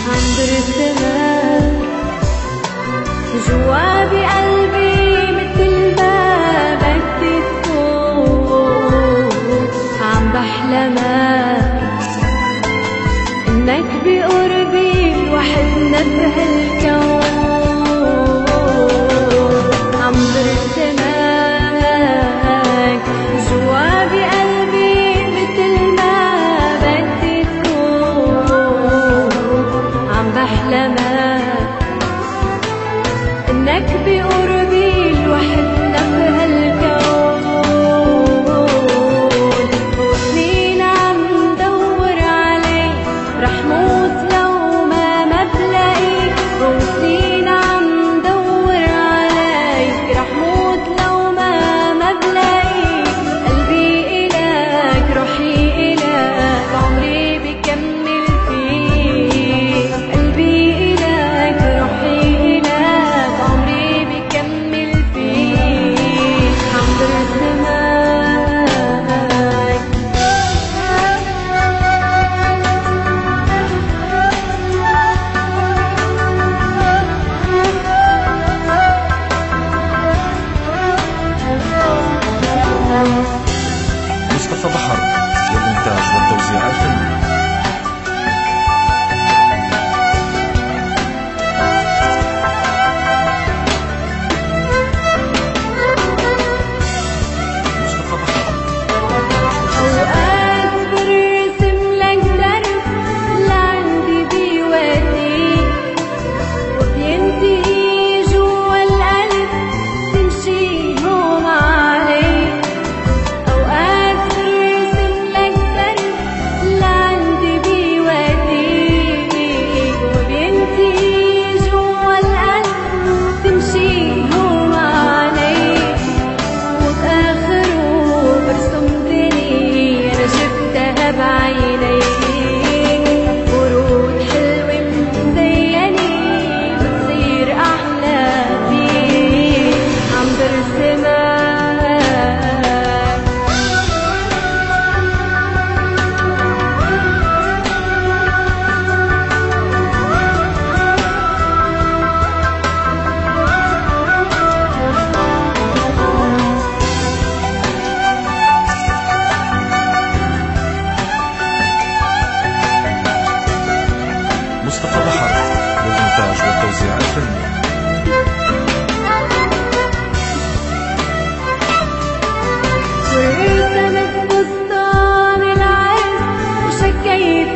عند السماء جوا بقلبي مثل ما بدي تكون، عم بحلمك انك بقربي وحدنا بهالكون، عم برسمك جوا بقلبي مثل ما بدي تكون، عم بحلمك انك بقربي وحدنا بهالكون، وسنين عم دور عليك رح موت لو ما بلاقيك، وسنين عم دور عليك رح موت لو ما بلاقيك، قلبي إلك روحي إلك عمري بكمل فيك، قلبي إلك روحي إلك عمري بكمل فيك، عم برسمك مصطفى بحر للإنتاج والتوزيع الفني. أوقات برسم لك درب لعندي بيوديك، وبينتهي جوا القلب تمشي هون عليك، أوقات برسم لك درب لعندي بيوديك، وبينتهي جوا القلب تمشي هون عليك، وبآخره برسم أنا شفتها بعينيك، ورود حلوة مزينة بتصير أحلى فيك، عم برسمك مصطفى بحر للإنتاج والتوزيع الفني. ورسمت بستان العز وشكيت